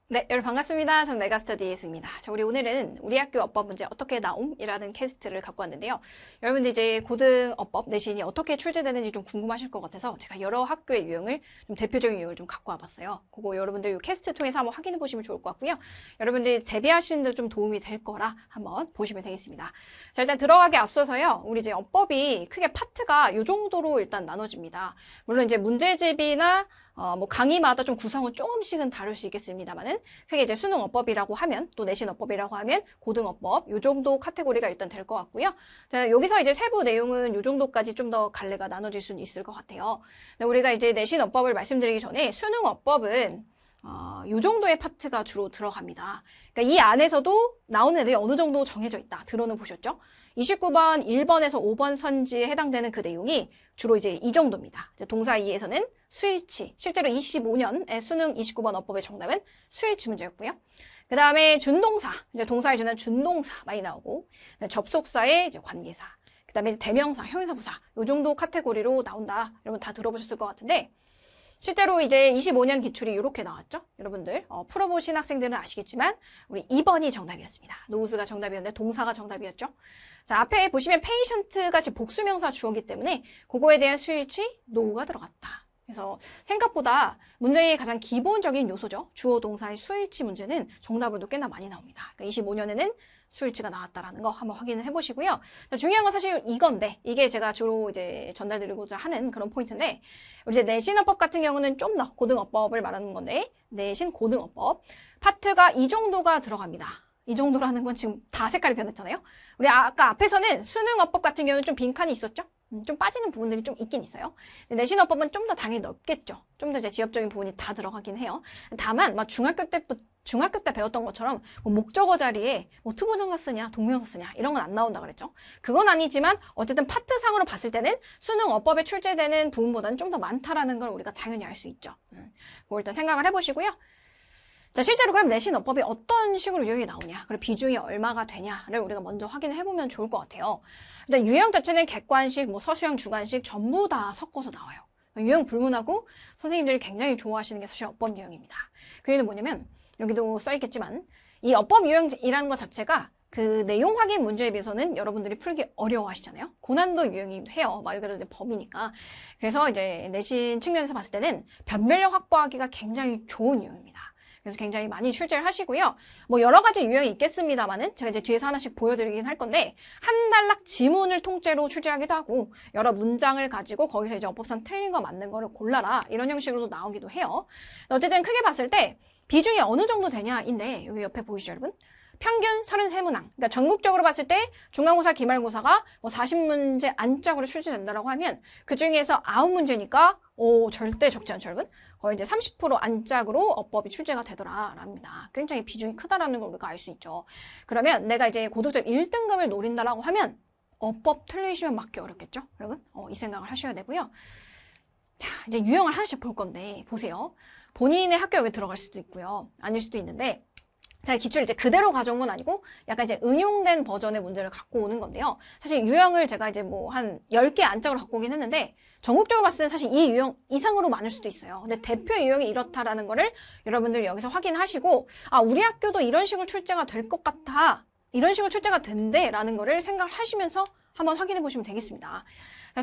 네, 여러분 반갑습니다. 저는 메가스터디에스입니다. 자, 우리 오늘은 우리 학교 어법 문제 어떻게 나옴이라는 캐스트를 갖고 왔는데요. 여러분들 이제 고등어법 내신이 어떻게 출제되는지 좀 궁금하실 것 같아서 제가 여러 학교의 유형을 좀 대표적인 유형을 좀 갖고 와봤어요. 그거 여러분들 이 캐스트 통해서 한번 확인해 보시면 좋을 것 같고요. 여러분들이 대비하시는 데 좀 도움이 될 거라 한번 보시면 되겠습니다. 자, 일단 들어가기 앞서서요. 우리 이제 어법이 크게 파트가 이 정도로 일단 나눠집니다. 물론 이제 문제집이나 뭐 강의마다 좀 구성은 조금씩은 다를 수 있겠습니다만은 크게 이제 수능어법이라고 하면 또 내신어법이라고 하면 고등어법 요 정도 카테고리가 일단 될 것 같고요. 자, 여기서 이제 세부 내용은 요 정도까지 좀 더 갈래가 나눠질 수는 있을 것 같아요. 우리가 이제 내신어법을 말씀드리기 전에 수능어법은 요 정도의 파트가 주로 들어갑니다. 그러니까 이 안에서도 나오는 애들이 어느 정도 정해져 있다. 들어는 보셨죠? 29번, 1번에서 5번 선지에 해당되는 그 내용이 주로 이제 이 정도입니다. 이제 동사 2에서는 수일치. 실제로 25년의 수능 29번 어법의 정답은 수일치 문제였고요. 그 다음에 준동사. 이제 동사에 주는 준동사 많이 나오고, 접속사의 이제 관계사. 그 다음에 대명사, 형용사, 부사. 요 정도 카테고리로 나온다. 여러분 다 들어보셨을 것 같은데, 실제로 이제 25년 기출이 이렇게 나왔죠? 여러분들 풀어보신 학생들은 아시겠지만 우리 2번이 정답이었습니다. 노우스가 정답이었는데 동사가 정답이었죠? 자, 앞에 보시면 페이션트 같이 복수명사 주어기 때문에 그거에 대한 수일치 노우가 들어갔다. 그래서 생각보다 문제의 가장 기본적인 요소죠. 주어 동사의 수일치 문제는 정답으로도 꽤나 많이 나옵니다. 그러니까 25년에는 수일치가 나왔다라는 거 한번 확인을 해보시고요. 중요한 건 사실 이건데 이게 제가 주로 이제 전달드리고자 하는 그런 포인트인데 우리 이제 내신어법 같은 경우는 좀 더 고등어법을 말하는 건데 내신 고등어법 파트가 이 정도가 들어갑니다. 이 정도라는 건 지금 다 색깔이 변했잖아요. 우리 아까 앞에서는 수능어법 같은 경우는 좀 빈칸이 있었죠? 좀 빠지는 부분들이 좀 있긴 있어요. 내신어법은 좀 더 당연히 넓겠죠. 좀 더 이제 지엽적인 부분이 다 들어가긴 해요. 다만 막 중학교 때 배웠던 것처럼 뭐 목적어 자리에 뭐 투부정사 쓰냐, 동명사 쓰냐 이런 건 안 나온다 그랬죠. 그건 아니지만 어쨌든 파트상으로 봤을 때는 수능 어법에 출제되는 부분보다는 좀 더 많다라는 걸 우리가 당연히 알 수 있죠. 그걸 일단 생각을 해보시고요. 자, 실제로 그럼 내신 어법이 어떤 식으로 유형이 나오냐, 그리고 비중이 얼마가 되냐를 우리가 먼저 확인을 해보면 좋을 것 같아요. 일단 유형 자체는 객관식, 뭐 서술형, 주관식 전부 다 섞어서 나와요. 유형 불문하고 선생님들이 굉장히 좋아하시는 게 사실 어법 유형입니다. 그 이유는 뭐냐면 여기도 써있겠지만 이 어법 유형이라는 것 자체가 그 내용 확인 문제에 비해서는 여러분들이 풀기 어려워하시잖아요. 고난도 유형이기도 해요. 말 그대로 법이니까. 그래서 이제 내신 측면에서 봤을 때는 변별력 확보하기가 굉장히 좋은 유형입니다. 그래서 굉장히 많이 출제를 하시고요. 뭐 여러 가지 유형이 있겠습니다만은 제가 이제 뒤에서 하나씩 보여드리긴 할 건데 한 단락 지문을 통째로 출제하기도 하고 여러 문장을 가지고 거기서 이제 어법상 틀린 거 맞는 거를 골라라 이런 형식으로도 나오기도 해요. 어쨌든 크게 봤을 때 비중이 어느 정도 되냐인데 여기 옆에 보이시죠 여러분? 평균 33문항. 그러니까 전국적으로 봤을 때 중간고사, 기말고사가 뭐 40문제 안짝으로 출제된다라고 하면 그 중에서 9문제니까 절대 적지 않죠, 여러분? 거의 이제 30% 안짝으로 어법이 출제가 되더라랍니다. 굉장히 비중이 크다라는 걸 우리가 알 수 있죠. 그러면 내가 이제 고득점 1등급을 노린다라고 하면 어법 틀리시면 맞기 어렵겠죠, 여러분? 이 생각을 하셔야 되고요. 자, 이제 유형을 하나씩 볼 건데 보세요. 본인의 학교 여기 들어갈 수도 있고요. 아닐 수도 있는데 제가 기출을 이제 그대로 가져온 건 아니고 약간 이제 응용된 버전의 문제를 갖고 오는 건데요. 사실 유형을 제가 이제 뭐 한 10개 안짝으로 갖고 오긴 했는데 전국적으로 봤을 때 사실 이 유형 이상으로 많을 수도 있어요. 근데 대표 유형이 이렇다라는 거를 여러분들이 여기서 확인하시고 아, 우리 학교도 이런 식으로 출제가 될 것 같아. 이런 식으로 출제가 된대 라는 거를 생각을 하시면서 한번 확인해 보시면 되겠습니다.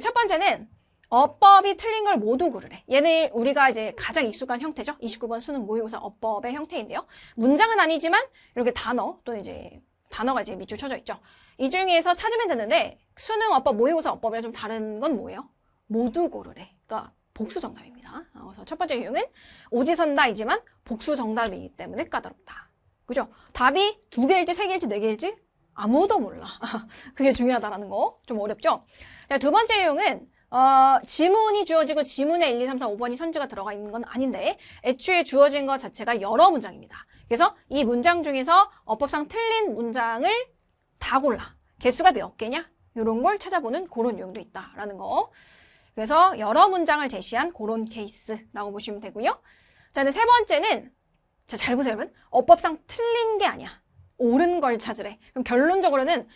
첫 번째는 어법이 틀린 걸 모두 고르래. 얘는 우리가 이제 가장 익숙한 형태죠. 29번 수능 모의고사 어법의 형태인데요. 문장은 아니지만 이렇게 단어 또는 이제 단어가 이제 밑줄 쳐져 있죠. 이 중에서 찾으면 되는데 수능 어법 모의고사 어법이랑 좀 다른 건 뭐예요? 모두 고르래. 그러니까 복수 정답입니다. 그래서 첫 번째 유형은 오지선다이지만 복수 정답이기 때문에 까다롭다. 그죠? 답이 2개일지 3개일지 4개일지 아무도 몰라. 그게 중요하다라는 거 좀 어렵죠? 자, 두 번째 유형은 지문이 주어지고 지문에 1, 2, 3, 4, 5번이 선지가 들어가 있는 건 아닌데 애초에 주어진 것 자체가 여러 문장입니다. 그래서 이 문장 중에서 어법상 틀린 문장을 다 골라. 개수가 몇 개냐? 이런 걸 찾아보는 그런 유형도 있다라는 거. 그래서 여러 문장을 제시한 그런 케이스라고 보시면 되고요. 자, 세 번째는 자, 잘 보세요, 여러분. 어법상 틀린 게 아니야. 옳은 걸 찾으래. 그럼 결론적으로는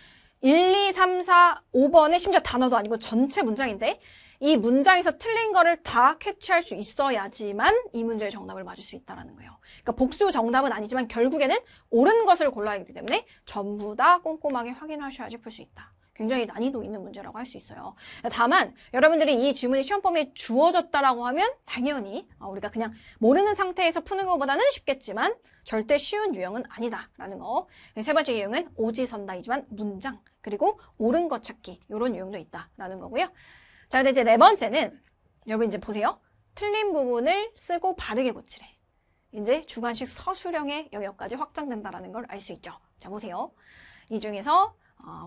1, 2, 3, 4, 5번에 심지어 단어도 아니고 전체 문장인데 이 문장에서 틀린 거를 다 캐치할 수 있어야지만 이 문제의 정답을 맞을 수 있다는 거예요. 그러니까 복수 정답은 아니지만 결국에는 옳은 것을 골라야 하기 때문에 전부 다 꼼꼼하게 확인하셔야지 풀 수 있다. 굉장히 난이도 있는 문제라고 할 수 있어요. 다만 여러분들이 이 질문이 시험 범위에 주어졌다라고 하면 당연히 우리가 그냥 모르는 상태에서 푸는 것보다는 쉽겠지만 절대 쉬운 유형은 아니다라는 거. 세 번째 유형은 오지선다이지만 문장 그리고 옳은 것 찾기 이런 유형도 있다라는 거고요. 자, 근데 이제 네 번째는 여러분 이제 보세요. 틀린 부분을 쓰고 바르게 고치래. 이제 주관식 서술형의 영역까지 확장된다라는 걸 알 수 있죠. 자, 보세요. 이 중에서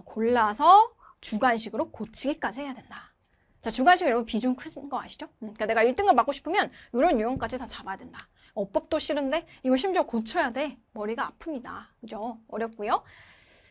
골라서 주관식으로 고치기까지 해야 된다. 자, 주관식 여러분 비중 큰 거 아시죠? 그러니까 내가 1등급 맞고 싶으면 이런 유형까지 다 잡아야 된다. 어법도 싫은데 이거 심지어 고쳐야 돼. 머리가 아픕니다. 그죠? 어렵고요.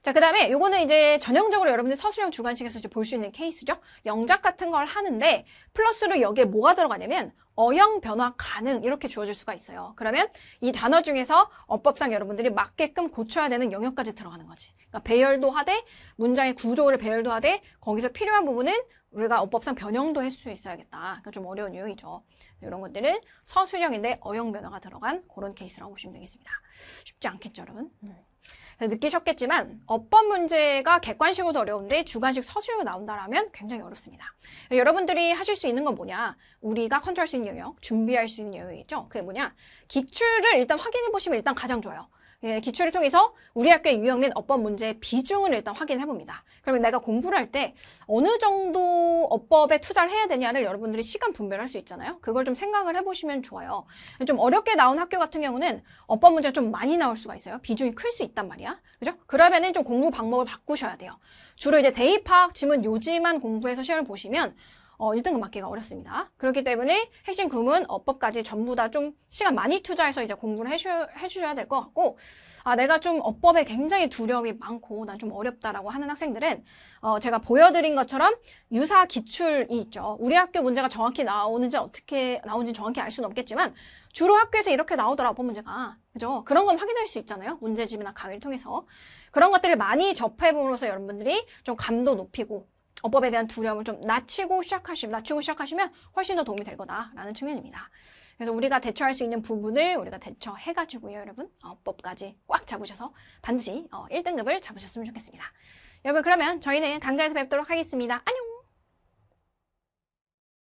자, 그 다음에 요거는 이제 전형적으로 여러분들 서술형 주관식에서 이제 볼 수 있는 케이스죠. 영작 같은 걸 하는데 플러스로 여기에 뭐가 들어가냐면 어형 변화 가능 이렇게 주어질 수가 있어요. 그러면 이 단어 중에서 어법상 여러분들이 맞게끔 고쳐야 되는 영역까지 들어가는 거지. 그러니까 배열도 하되 문장의 구조를 배열도 하되 거기서 필요한 부분은 우리가 어법상 변형도 할 수 있어야겠다. 그러니까 좀 어려운 유형이죠. 이런 것들은 서술형인데 어형 변화가 들어간 그런 케이스라고 보시면 되겠습니다. 쉽지 않겠죠, 여러분? 느끼셨겠지만 어법 문제가 객관식으로도 어려운데 주관식 서술형으로 나온다라면 굉장히 어렵습니다. 여러분들이 하실 수 있는 건 뭐냐? 우리가 컨트롤할 수 있는 영역, 준비할 수 있는 영역이죠. 그게 뭐냐? 기출을 일단 확인해 보시면 일단 가장 좋아요. 기출을 통해서 우리 학교의 유형된 어법 문제의 비중을 일단 확인해 봅니다. 그러면 내가 공부를 할 때 어느 정도 어법에 투자를 해야 되냐를 여러분들이 시간 분배를 할 수 있잖아요. 그걸 좀 생각을 해보시면 좋아요. 좀 어렵게 나온 학교 같은 경우는 어법 문제가 좀 많이 나올 수가 있어요. 비중이 클 수 있단 말이야. 그죠? 그러면은 좀 공부 방법을 바꾸셔야 돼요. 주로 이제 대입학, 지문, 요지만 공부해서 시험을 보시면 1등급 맞기가 어렵습니다. 그렇기 때문에 핵심 구문, 어법까지 전부 다 좀 시간 많이 투자해서 이제 공부를 해주셔야 될 것 같고, 내가 좀 어법에 굉장히 두려움이 많고, 난 좀 어렵다라고 하는 학생들은, 제가 보여드린 것처럼 유사 기출이 있죠. 우리 학교 문제가 정확히 나오는지 어떻게 나오는지 정확히 알 수는 없겠지만, 주로 학교에서 이렇게 나오더라, 어법 문제가. 그죠? 그런 건 확인할 수 있잖아요. 문제집이나 강의를 통해서. 그런 것들을 많이 접해봄으로써 여러분들이 좀 감도 높이고, 어법에 대한 두려움을 좀 낮추고 시작하시면 훨씬 더 도움이 될 거다라는 측면입니다. 그래서 우리가 대처할 수 있는 부분을 우리가 대처해가지고요, 여러분. 어법까지 꽉 잡으셔서 반드시 1등급을 잡으셨으면 좋겠습니다. 여러분, 그러면 저희는 강좌에서 뵙도록 하겠습니다. 안녕!